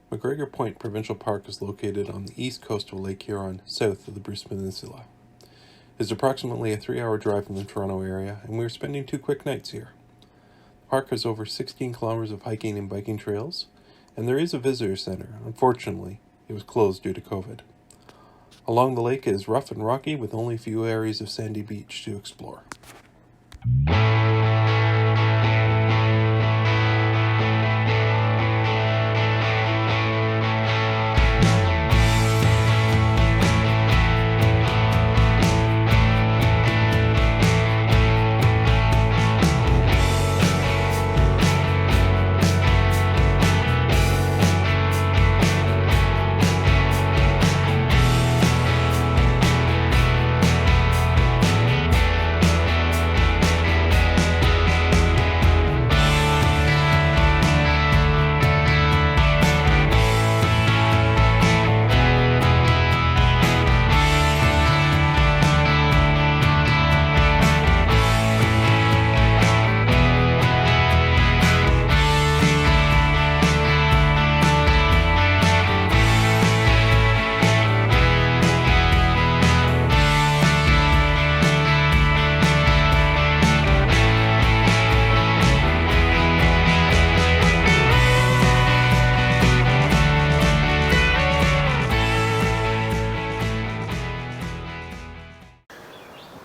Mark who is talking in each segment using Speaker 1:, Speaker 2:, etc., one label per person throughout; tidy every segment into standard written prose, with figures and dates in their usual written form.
Speaker 1: McGregor Point Provincial Park is located on the east coast of Lake Huron, south of the Bruce Peninsula. It is approximately a 3-hour drive from the Toronto area, and we are spending 2 quick nights here. The park has over 16 kilometers of hiking and biking trails, and there is a visitor center. Unfortunately, it was closed due to COVID. Along the lake it is rough and rocky with only a few areas of sandy beach to explore.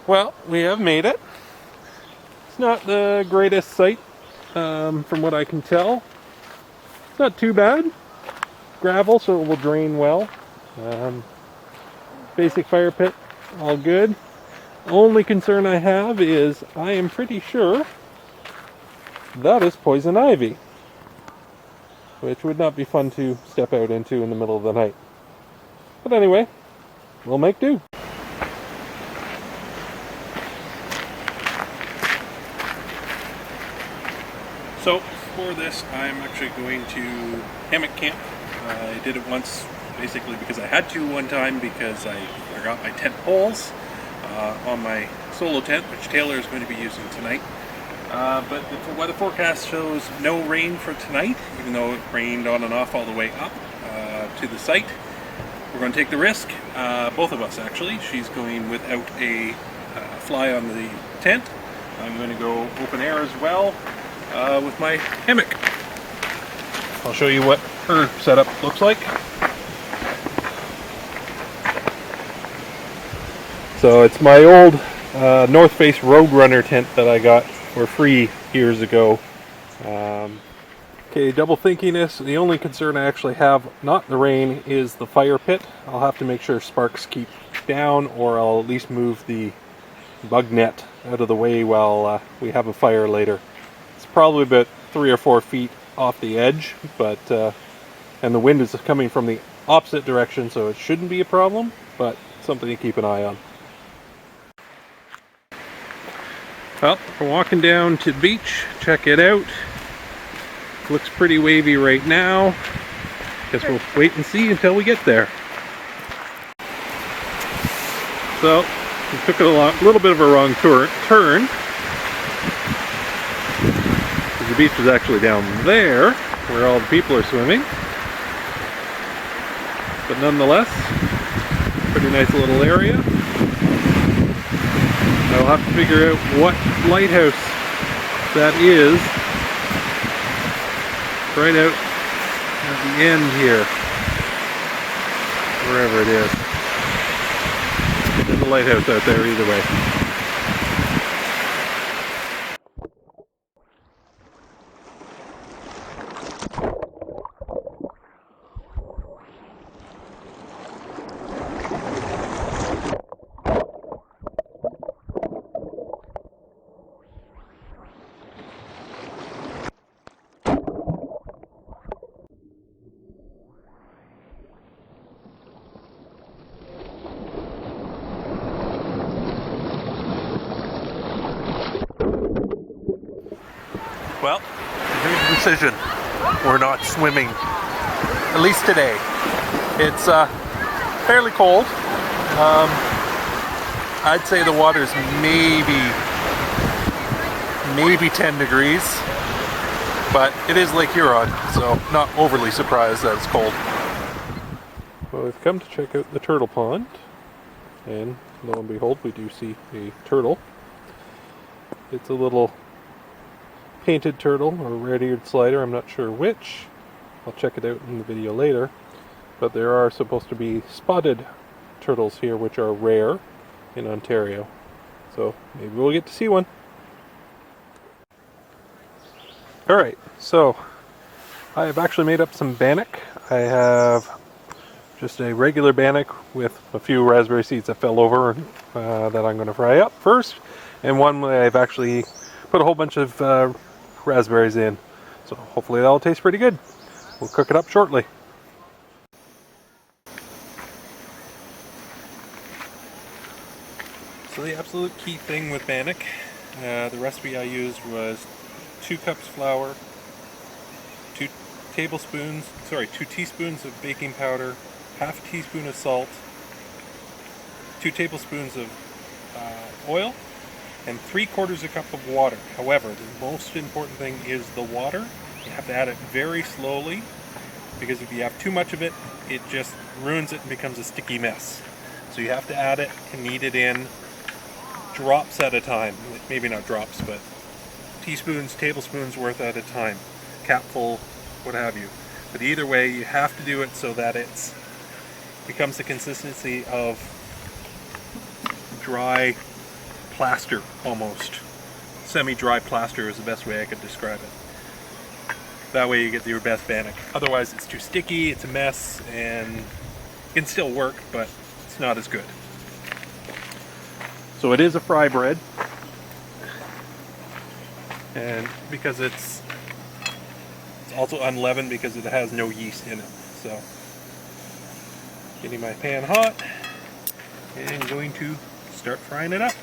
Speaker 1: Well, we have made it. It's not the greatest sight from what I can tell. It's not too bad. Gravel, so it will drain well. Basic fire pit, all good. Only concern I have is I am pretty sure that is poison ivy, which would not be fun to step out into in the middle of the night. But anyway, we'll make do. So for this, I'm actually going to hammock camp. I did it once basically because I had to one time because I forgot my tent poles on my solo tent, which Taylor is going to be using tonight. But the weather forecast shows no rain for tonight, even though it rained on and off all the way up to the site. We're going to take the risk, both of us actually. She's going without a fly on the tent. I'm going to go open air as well. With my hammock. I'll show you what her setup looks like. So it's my old North Face Roadrunner tent that I got for free years ago. Okay, double thinking this. The only concern I actually have, not the rain, is the fire pit. I'll have to make sure sparks keep down, or I'll at least move the bug net out of the way while we have a fire later. Probably about 3 or 4 feet off the edge, but and the wind is coming from the opposite direction, so it shouldn't be a problem, but something to keep an eye on. Well, we're walking down to the beach. Check it out. Looks pretty wavy right now. Guess we'll wait and see until we get there. So we took a little bit of a wrong turn. The beach is actually down there, where all the people are swimming. But nonetheless, pretty nice little area. I'll have to figure out what lighthouse that is right out at the end here. Wherever it is. There's a lighthouse out there either way. Well, here's the decision. We're not swimming, at least today. It's fairly cold. I'd say the water's maybe 10 degrees, but it is Lake Huron, so not overly surprised that it's cold. Well, we've come to check out the turtle pond, and lo and behold, we do see a turtle. It's a little painted turtle or red-eared slider, I'm not sure which. I'll check it out in the video later. But there are supposed to be spotted turtles here, which are rare in Ontario. So maybe we'll get to see one. Alright, so I have actually made up some bannock. I have just a regular bannock with a few raspberry seeds that fell over that I'm going to fry up first. And one I've actually put a whole bunch of raspberries in. So hopefully that'll taste pretty good. We'll cook it up shortly. So the absolute key thing with bannock, the recipe I used was 2 cups flour, 2 teaspoons of baking powder, half a teaspoon of salt, 2 tablespoons of oil, and 3/4 cup of water. However, the most important thing is the water. You have to add it very slowly, because if you have too much of it, it just ruins it and becomes a sticky mess. So you have to add it and knead it in drops at a time. Maybe not drops, but teaspoons, tablespoons worth at a time. Capful, what have you. But either way, you have to do it so that it becomes the consistency of dry plaster, almost. Semi-dry plaster is the best way I could describe it. That way you get your best bannock. Otherwise it's too sticky, it's a mess, and it can still work, but it's not as good. So it is a fry bread, and because it's also unleavened because it has no yeast in it. So getting my pan hot and going to start frying it up.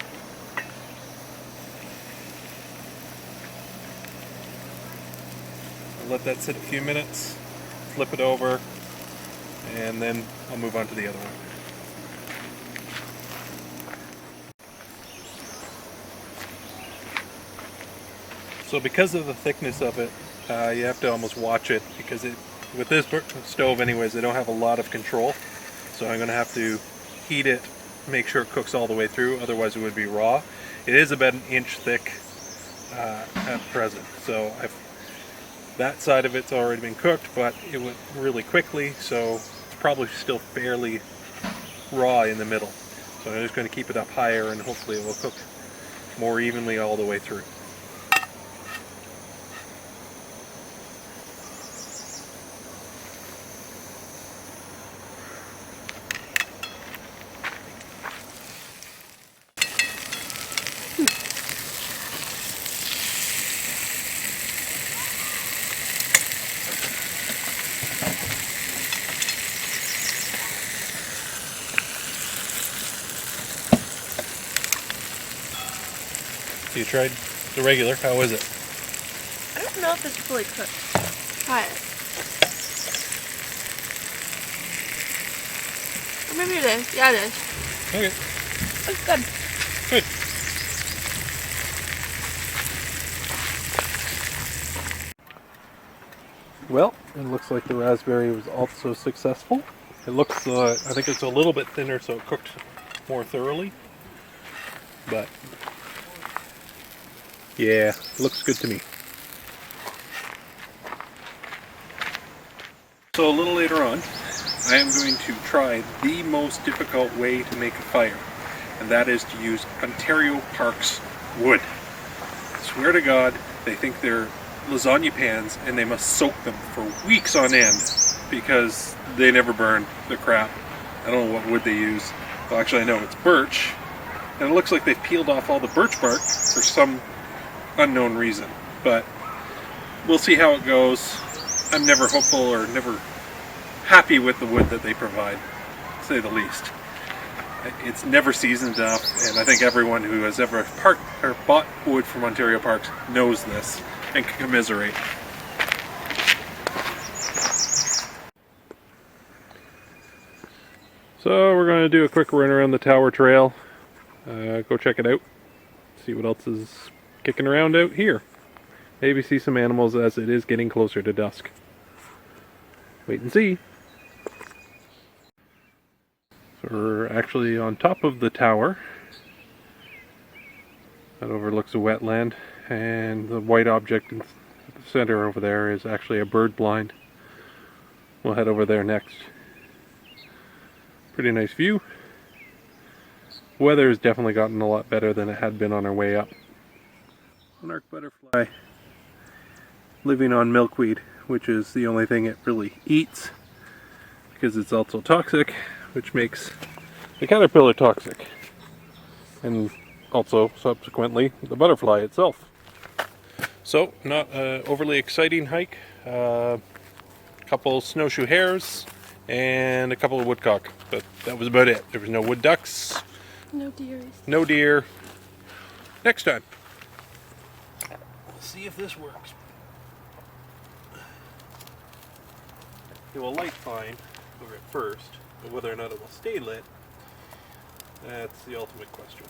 Speaker 1: I'll let that sit a few minutes, flip it over, and then I'll move on to the other one. So because of the thickness of it, you have to almost watch it, because with this stove anyways, they don't have a lot of control. So I'm going to have to heat it, make sure it cooks all the way through, otherwise it would be raw. It is about 1 inch thick at present, so that side of it's already been cooked, but it went really quickly, so it's probably still fairly raw in the middle. So I'm just going to keep it up higher, and hopefully it will cook more evenly all the way through. You tried the regular, how is it?
Speaker 2: I don't know if it's fully cooked. Try it. Or maybe it is. Yeah, it is.
Speaker 1: Okay.
Speaker 2: It's good.
Speaker 1: Good. Well, it looks like the raspberry was also successful. It looks, I think it's a little bit thinner, so it cooked more thoroughly. But yeah, looks good to me. So a little later on, I am going to try the most difficult way to make a fire, and that is to use Ontario Parks wood. I swear to God, they think they're lasagna pans and they must soak them for weeks on end because they never burn. They're crap. I don't know what wood they use. Well, actually I know it's birch, and it looks like they've peeled off all the birch bark for some unknown reason, but we'll see how it goes. I'm never hopeful or never happy with the wood that they provide, to say the least. It's never seasoned enough, and I think everyone who has ever bought wood from Ontario Parks knows this and can commiserate. So we're going to do a quick run around the tower trail. go check it out. See what else is kicking around out here. Maybe see some animals as it is getting closer to dusk. Wait and see. So we're actually on top of the tower that overlooks a wetland, and the white object in the center over there is actually a bird blind. We'll head over there next. Pretty nice view. Weather has definitely gotten a lot better than it had been on our way up. Monarch butterfly living on milkweed, which is the only thing it really eats, because it's also toxic, which makes the caterpillar toxic, and also subsequently the butterfly itself. So not an overly exciting hike. A couple snowshoe hares and a couple of woodcock, but that was about it. There was no wood ducks,
Speaker 2: No deers.
Speaker 1: no deer. Next time. We'll see if this works. It will light fine over at first, but whether or not it will stay lit, that's the ultimate question.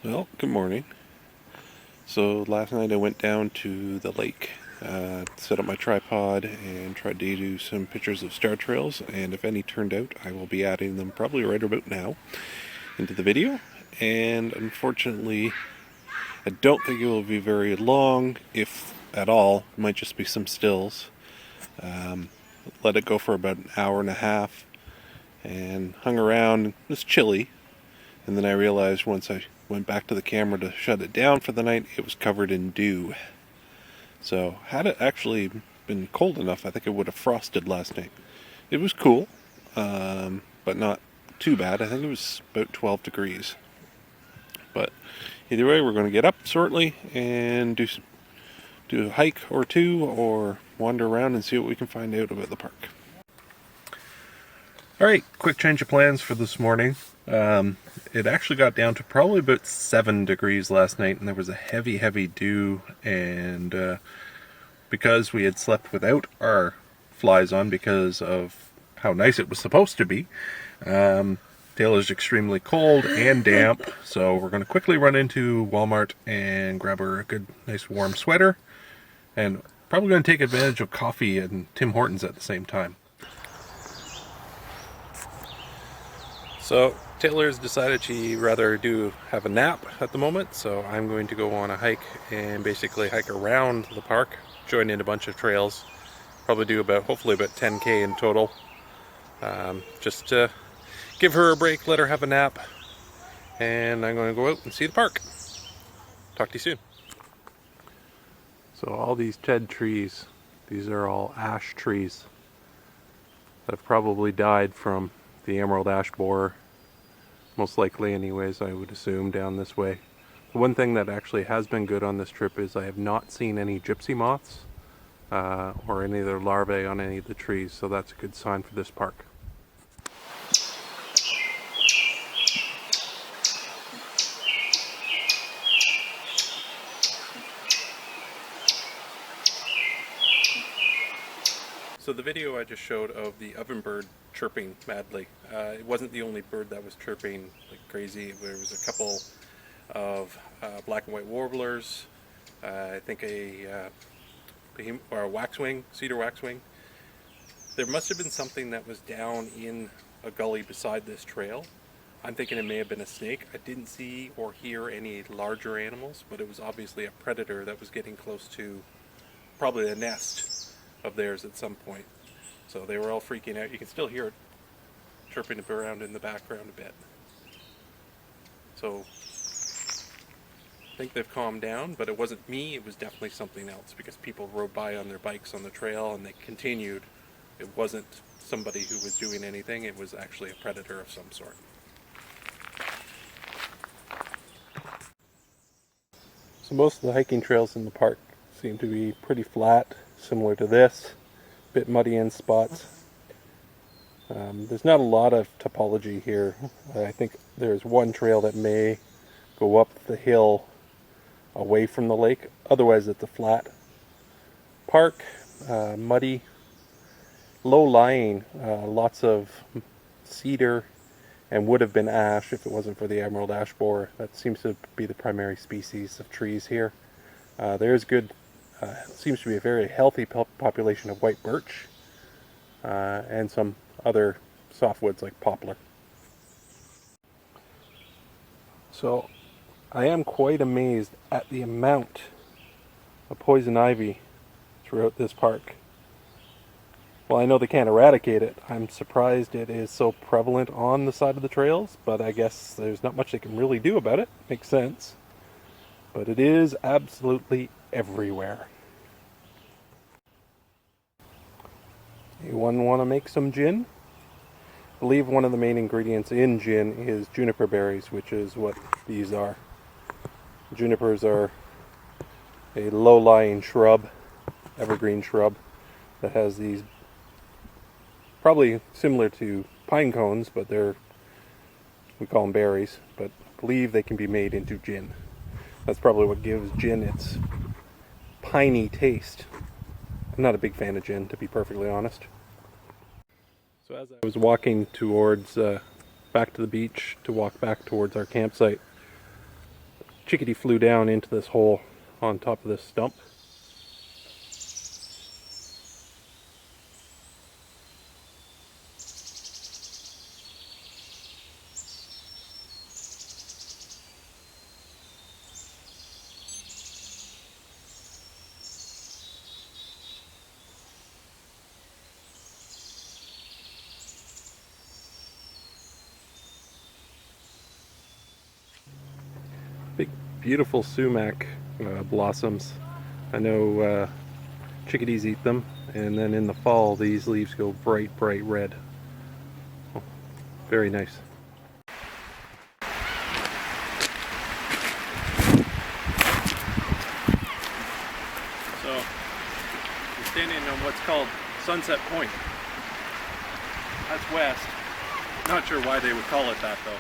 Speaker 1: Well, good morning. So last night I went down to the lake, set up my tripod and tried to do some pictures of star trails, and if any turned out, I will be adding them probably right about now into the video. And unfortunately, I don't think it will be very long, if at all. It might just be some stills. Let it go for about an hour and a half and hung around. It was chilly, and then I realized once I went back to the camera to shut it down for the night, it was covered in dew. So had it actually been cold enough, I think it would have frosted last night. It was cool, but not too bad. I think it was about 12 degrees. But either way, we're going to get up shortly and do a hike or two, or wander around and see what we can find out about the park. Alright, quick change of plans for this morning. It actually got down to probably about 7 degrees last night, and there was a heavy dew, and because we had slept without our flies on because of how nice it was supposed to be, Taylor is extremely cold and damp, so we're going to quickly run into Walmart and grab her a good nice warm sweater, and probably going to take advantage of coffee and Tim Hortons at the same time. So Taylor's decided she'd rather have a nap at the moment, so I'm going to go on a hike and basically hike around the park, join in a bunch of trails, probably do hopefully about 10k in total, just to give her a break, let her have a nap, and I'm going to go out and see the park. Talk to you soon. So all these Ted trees, these are all ash trees that have probably died from the emerald ash borer, most likely anyways, I would assume, down this way. The one thing that actually has been good on this trip is I have not seen any gypsy moths or any of their larvae on any of the trees, so that's a good sign for this park. So the video I just showed of the ovenbird chirping madly, it wasn't the only bird that was chirping like crazy. There was a couple of black and white warblers, I think a waxwing, cedar waxwing. There must have been something that was down in a gully beside this trail. I'm thinking it may have been a snake. I didn't see or hear any larger animals, but it was obviously a predator that was getting close to probably a nest of theirs at some point. So they were all freaking out. You can still hear it chirping around in the background a bit. So I think they've calmed down, but it wasn't me, it was definitely something else, because people rode by on their bikes on the trail and they continued it wasn't somebody who was doing anything, it was actually a predator of some sort. So most of the hiking trails in the park seem to be pretty flat, similar to this, a bit muddy in spots. There's not a lot of topology here. I think there's one trail that may go up the hill away from the lake. Otherwise it's a flat park, muddy, low-lying, lots of cedar, and would have been ash if it wasn't for the emerald ash borer. That seems to be the primary species of trees here. There's good, seems to be a very healthy population of white birch, and some other softwoods like poplar. So I am quite amazed at the amount of poison ivy throughout this park. Well, I know they can't eradicate it. I'm surprised it is so prevalent on the side of the trails, but I guess there's not much they can really do about it. Makes sense. But it is absolutely everywhere. Anyone want to make some gin? I believe one of the main ingredients in gin is juniper berries, which is what these are. Junipers are a low-lying shrub, evergreen shrub, that has these probably similar to pine cones, but we call them berries, but I believe they can be made into gin. That's probably what gives gin its piney taste. I'm not a big fan of gin, to be perfectly honest. So as I was walking towards, back to the beach to walk back towards our campsite, chickadee flew down into this hole on top of this stump. Big, beautiful sumac blossoms. I know chickadees eat them, and then in the fall these leaves go bright, bright red. Oh, very nice. So, we're standing on what's called Sunset Point. That's west. Not sure why they would call it that though.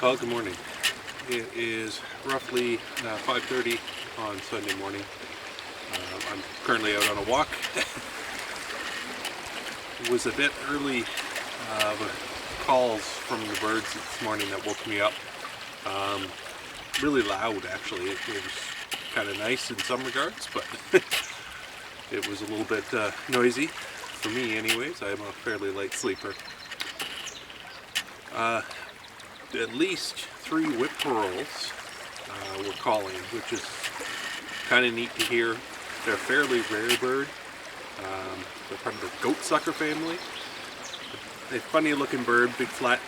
Speaker 1: Well, good morning. It is roughly 5:30 on Sunday morning. I'm currently out on a walk. It was a bit early calls from the birds this morning that woke me up. Really loud, actually. It was kind of nice in some regards, but it was a little bit noisy for me anyways. I'm a fairly light sleeper. At least 3 whippoorwills were calling, which is kind of neat to hear. They're a fairly rare bird. They're part of the goat sucker family. They're a funny looking bird, big flat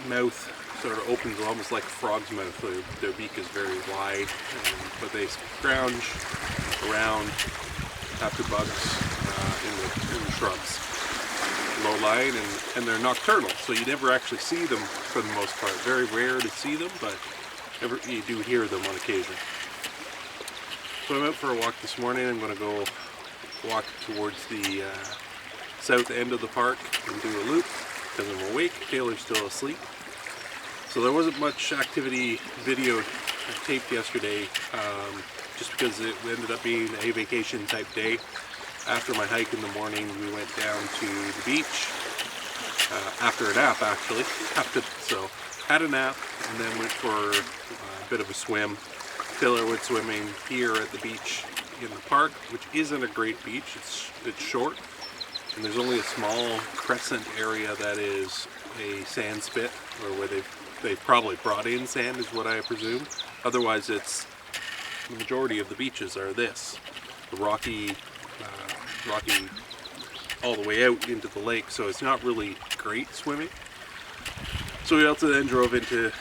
Speaker 1: mouth, sort of opens almost like a frog's mouth. Their beak is very wide, but they scrounge around after bugs in the shrubs, low-lying, and they're nocturnal, so you never actually see them for the most part. Very rare to see them, but you do hear them on occasion. So I'm out for a walk this morning. I'm going to go walk towards the south end of the park and do a loop because I'm awake. Taylor's still asleep. So there wasn't much activity video taped yesterday, just because it ended up being a vacation type day. After my hike in the morning, we went down to the beach, after a nap actually. So had a nap and then went for a bit of a swim. Taylor went swimming here at the beach in the park, which isn't a great beach. It's short, and there's only a small crescent area that is a sand spit, or where they've probably brought in sand, is what I presume. Otherwise, the majority of the beaches are the rocky all the way out into the lake, so it's not really great swimming. So we also then drove into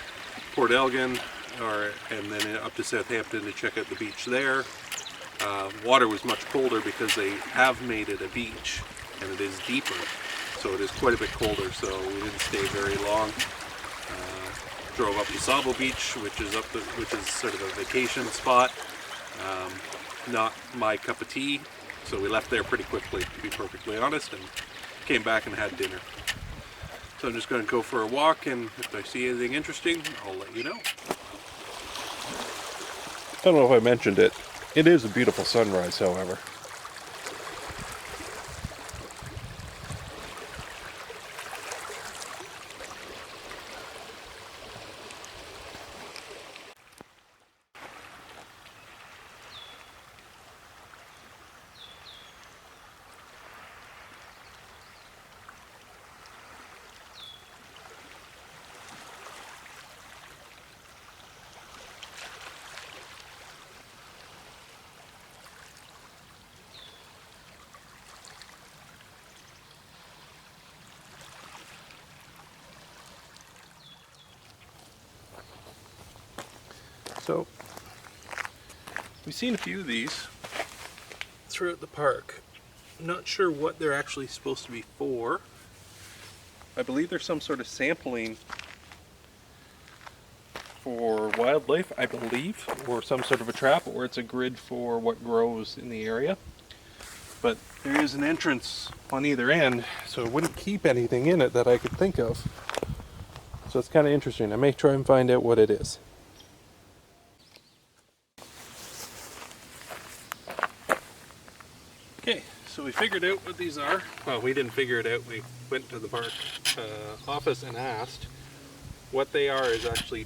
Speaker 1: Port Elgin, and then up to Southampton to check out the beach there. Water was much colder because they have made it a beach, and it is deeper, so it is quite a bit colder, so we didn't stay very long. Drove up to Sabo Beach, which is sort of a vacation spot. Not my cup of tea, so we left there pretty quickly, to be perfectly honest, and came back and had dinner. So I'm just going to go for a walk, and if I see anything interesting, I'll let you know. I don't know if I mentioned it. It is a beautiful sunrise, however. So, we've seen a few of these throughout the park. I'm not sure what they're actually supposed to be for. I believe there's some sort of sampling for wildlife, I believe, or some sort of a trap, or it's a grid for what grows in the area. But there is an entrance on either end, so it wouldn't keep anything in it that I could think of. So it's kind of interesting. I may try and find out what it is. Okay, so we figured out what these are. Well, we didn't figure it out. We went to the park office and asked. What they are is actually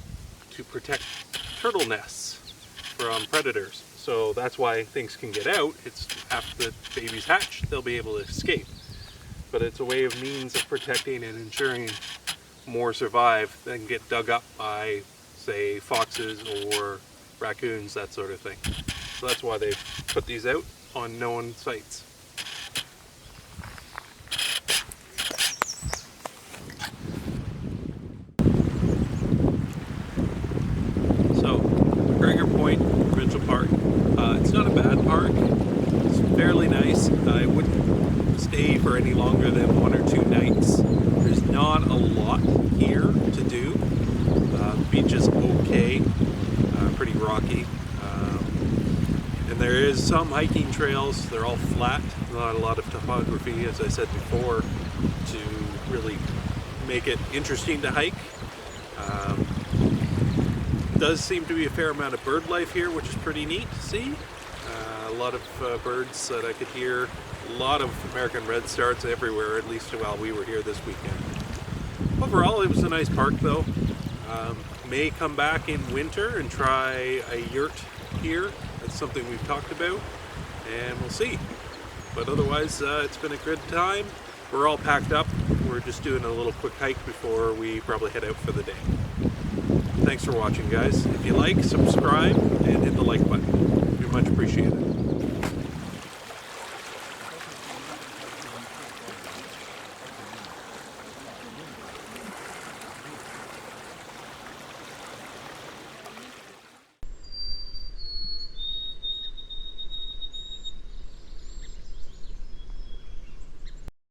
Speaker 1: to protect turtle nests from predators. So that's why things can get out. It's after the babies hatch, they'll be able to escape. But it's a way of means of protecting and ensuring more survive than get dug up by, say, foxes or raccoons, that sort of thing. So that's why they put these out on known sites. So, McGregor Point, provincial park. It's not a bad park. It's fairly nice. I wouldn't stay for any longer than 1 or 2 nights. There's not a lot here to do. The beach is okay, pretty rocky. And there is some hiking trails. They're all flat, not a lot of topography, as I said before, to really make it interesting to hike.
Speaker 3: Does seem to be a fair amount of bird life here, which is pretty neat to see. A lot of birds that I could hear. A lot of American redstarts everywhere, at least while we were here this weekend. Overall, it was a nice park though. May come back in winter and try a yurt here. That's something we've talked about, and we'll see. But otherwise, it's been a good time. We're all packed up. We're just doing a little quick hike before we probably head out for the day. Thanks for watching, guys. If you like, subscribe and hit the like button. You're much appreciated.